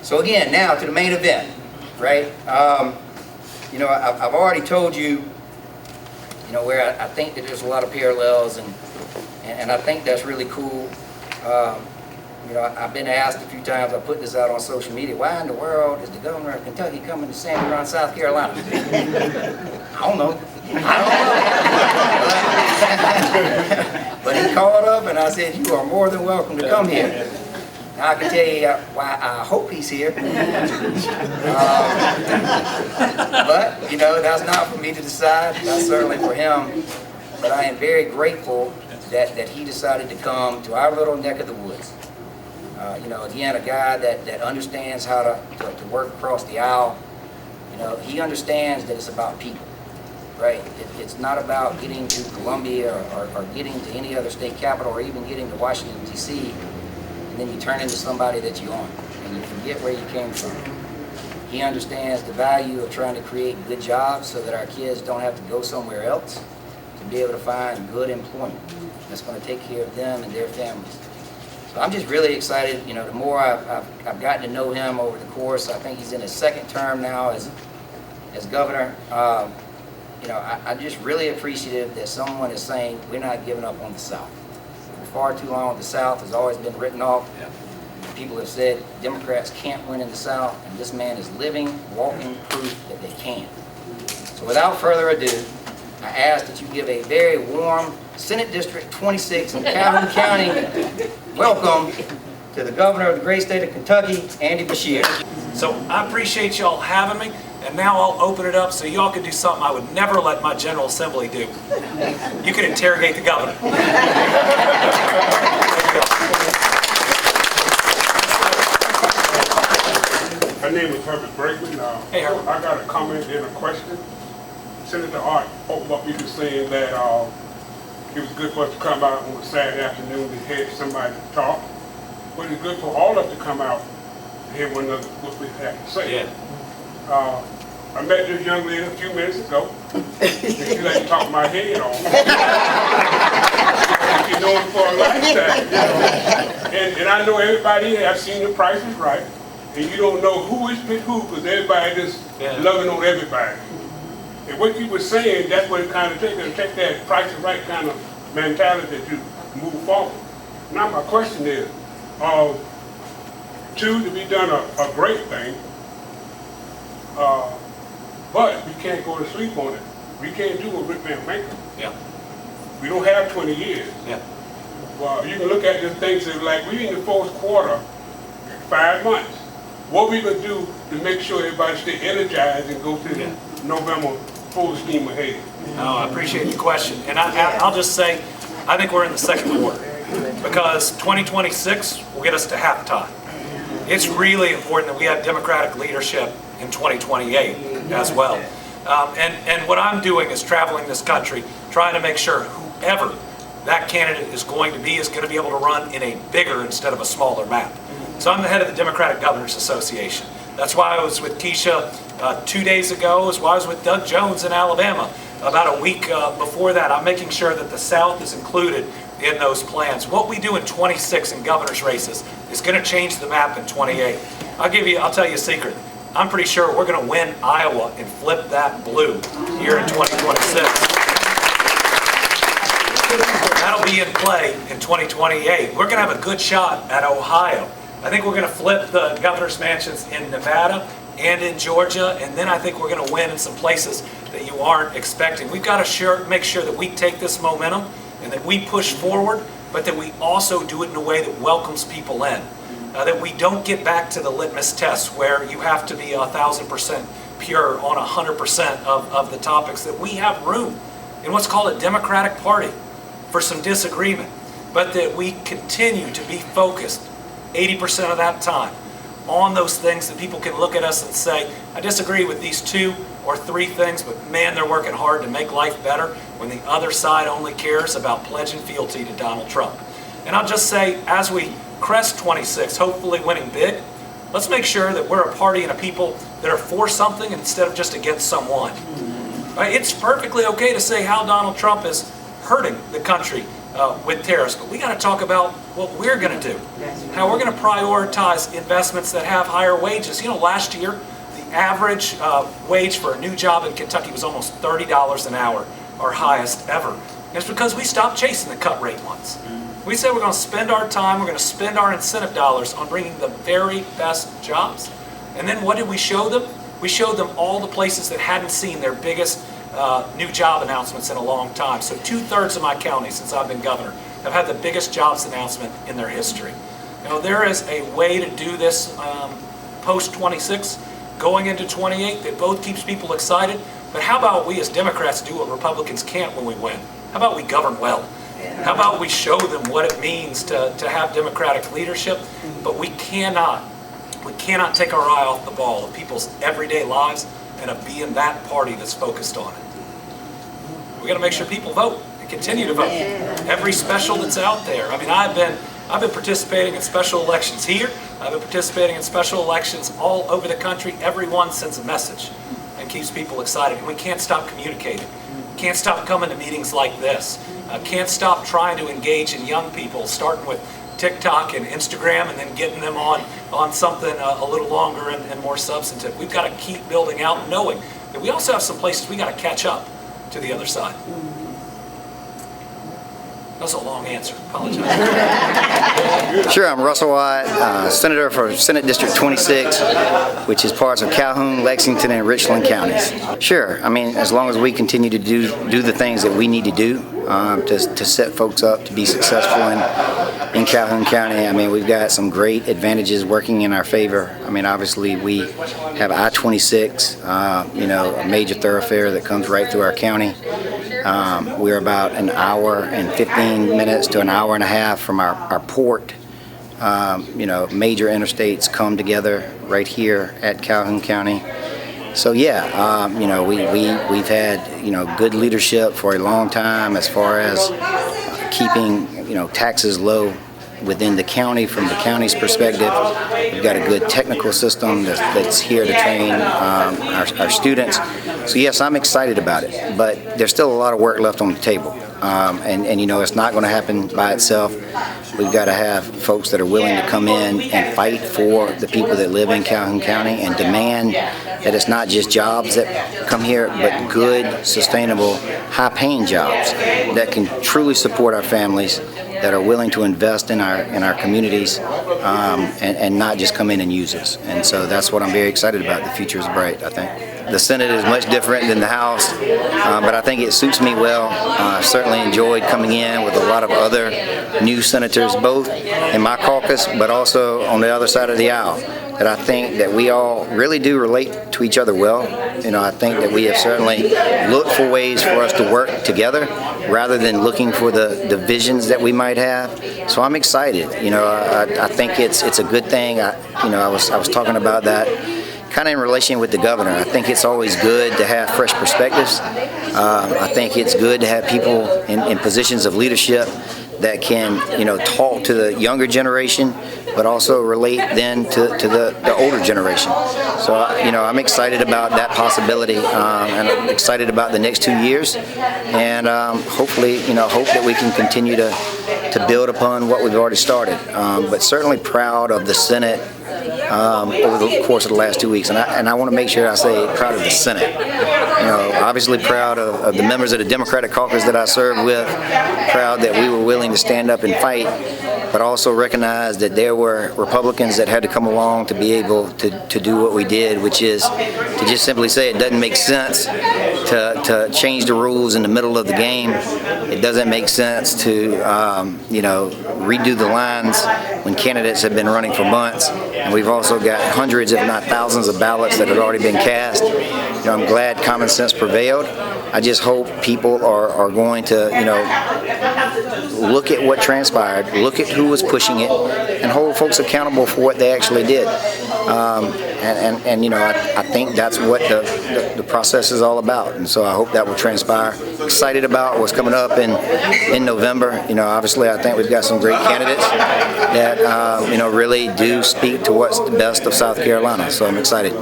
So again, now to the main event, right? You know, I've already told you, you know, where I think that there's a lot of parallels, and I think that's really cool. You know, I've been asked a few times, I put this out on social media, why in the world is the governor of Kentucky coming to Sandy Run, South Carolina? I don't know. But he called up and I said, you are more than welcome to come here. Now I can tell you why I hope he's here. But, you know, that's not for me to decide. That's certainly for him. But I am very grateful that he decided to come to our little neck of the woods. You know, again, a guy that understands how to work across the aisle. You know, he understands that it's about people, right? It's not about getting to Columbia or getting to any other state capital or even getting to Washington, D.C., and then you turn into somebody that you aren't, and you forget where you came from. He understands the value of trying to create good jobs so that our kids don't have to go somewhere else to be able to find good employment that's going to take care of them and their families. So I'm just really excited. You know, the more I've gotten to know him over the course, I think he's in his second term now as governor. You know, I'm just really appreciative that someone is saying we're not giving up on the South. For far too long, the South has always been written off. Yeah. People have said Democrats can't win in the South, and this man is living, walking proof that they can. So without further ado, I ask that you give a very warm Senate District 26 in Calhoun County welcome to the governor of the great state of Kentucky, Andy Beshear. So I appreciate y'all having me, and now I'll open it up so y'all can do something I would never let my General Assembly do. You can interrogate the governor. My name is Herbert Brakeman. Hey, Herbert. I got a comment and a question. Senator Art opened up with saying that it was good for us to come out on a Saturday afternoon to hear somebody talk. But it's good for all of us to come out and hear one another what we have to say. Yeah. I met this young lady a few minutes ago. She let me talk my head off. She's known for a lifetime. And I know everybody here, I've seen the Price is Right. And you don't know who is with who because everybody just loving on everybody. And what you were saying, that's what it kind of takes, take that Price is Right kind of mentality to move forward. Now my question is, to be done a great thing, but we can't go to sleep on it. We can't do what Rick Van Winkle. Yeah. We don't have 20 years. Yeah. Well, you can look at this thing and say, like, we in the fourth quarter, 5 months. What we gonna do to make sure everybody stay energized and go to November full steam ahead? No, I appreciate the question. And I'll just say, I think we're in the second quarter because 2026 will get us to halftime. It's really important that we have Democratic leadership in 2028 as well. And what I'm doing is traveling this country, trying to make sure whoever that candidate is going to be able to run in a bigger instead of a smaller map. So I'm the head of the Democratic Governors Association. That's why I was with Keisha 2 days ago. That's why I was with Doug Jones in Alabama about a week before that. I'm making sure that the South is included in those plans. What we do in 26 in governor's races is going to change the map in 28. I'll tell you a secret. I'm pretty sure we're going to win Iowa and flip that blue here in 2026. That'll be in play in 2028. We're going to have a good shot at Ohio. I think we're going to flip the governor's mansions in Nevada and in Georgia, and then I think we're going to win in some places that you aren't expecting. We've got to make sure that we take this momentum and that we push forward, but that we also do it in a way that welcomes people in. That we don't get back to the litmus test where you have to be 1,000% pure on 100% of the topics, that we have room in what's called a Democratic Party for some disagreement, but that we continue to be focused 80% of that time on those things that people can look at us and say, I disagree with these 2 or 3 things, but man, they're working hard to make life better, when the other side only cares about pledging fealty to Donald Trump. And I'll just say, as we crest 26, hopefully winning big, let's make sure that we're a party and a people that are for something instead of just against someone. Right? It's perfectly okay to say how Donald Trump is hurting the country with tariffs, but we got to talk about what we're going to do, how we're going to prioritize investments that have higher wages. You know, last year, the average wage for a new job in Kentucky was almost $30 an hour, our highest ever. And it's because we stopped chasing the cut rate ones. We said we're going to spend our time, we're going to spend our incentive dollars on bringing the very best jobs. And then what did we show them? We showed them all the places that hadn't seen their biggest new job announcements in a long time. So 2/3 of my county since I've been governor have had the biggest jobs announcement in their history. You know, there is a way to do this post 26, going into 28, that both keeps people excited. But how about we as Democrats do what Republicans can't when we win? How about we govern well? How about we show them what it means to have Democratic leadership? But we cannot take our eye off the ball of people's everyday lives and of being that party that's focused on it. We got to make sure people vote and continue to vote. Every special that's out there. I mean, I've been participating in special elections here. I've been participating in special elections all over the country. Everyone sends a message and keeps people excited. And we can't stop communicating. Can't stop coming to meetings like this. Can't stop trying to engage in young people, starting with TikTok and Instagram and then getting them on something a little longer and more substantive. We've got to keep building out, knowing that we also have some places we got to catch up to the other side. That was a long answer. Apologize. Sure, I'm Russell Watt, Senator for Senate District 26, which is parts of Calhoun, Lexington, and Richland counties. Sure, I mean, as long as we continue to do the things that we need to do to set folks up to be successful in Calhoun County. I mean, we've got some great advantages working in our favor. I mean, obviously, we have I-26, a major thoroughfare that comes right through our county. We're about an hour and 15 minutes to an hour and a half from our port. Major interstates come together right here at Calhoun County. So yeah, we've had good leadership for a long time as far as keeping taxes low within the county from the county's perspective. We've got a good technical system that's here to train our students. So yes, I'm excited about it, but there's still a lot of work left on the table. It's not going to happen by itself. We've got to have folks that are willing to come in and fight for the people that live in Calhoun County and demand that it's not just jobs that come here, but good, sustainable, high-paying jobs that can truly support our families, that are willing to invest in our communities and not just come in and use us. And so that's what I'm very excited about. The future is bright, I think. The Senate is much different than the House, but I think it suits me well. I certainly enjoyed coming in with a lot of other new senators, both in my caucus, but also on the other side of the aisle, that I think that we all really do relate to each other well. I think that we have certainly looked for ways for us to work together rather than looking for the divisions that we might have. So I'm excited. I think it's a good thing. I was talking about that kind of in relation with the governor. I think it's always good to have fresh perspectives. I think it's good to have people in positions of leadership that can, talk to the younger generation, but also relate then to the older generation. So, I'm excited about that possibility, and I'm excited about the next 2 years, and hopefully, hope that we can continue to build upon what we've already started. But certainly proud of the Senate over the course of the last 2 weeks, and I want to make sure I say proud of the Senate. Obviously proud of the members of the Democratic caucus that I served with, proud that we were willing to stand up and fight, but also recognize that there were Republicans that had to come along to be able to do what we did, which is to just simply say it doesn't make sense to change the rules in the middle of the game. It doesn't make sense to redo the lines when candidates have been running for months, and we've also got hundreds, if not thousands, of ballots that had already been cast. I'm glad common sense prevailed. I just hope people are going to, look at what transpired, look at who was pushing it, and hold folks accountable for what they actually did. I think that's what the process is all about, and so I hope that will transpire. Excited about what's coming up in November. Obviously I think we've got some great candidates that really do speak to what's the best of South Carolina, so I'm excited.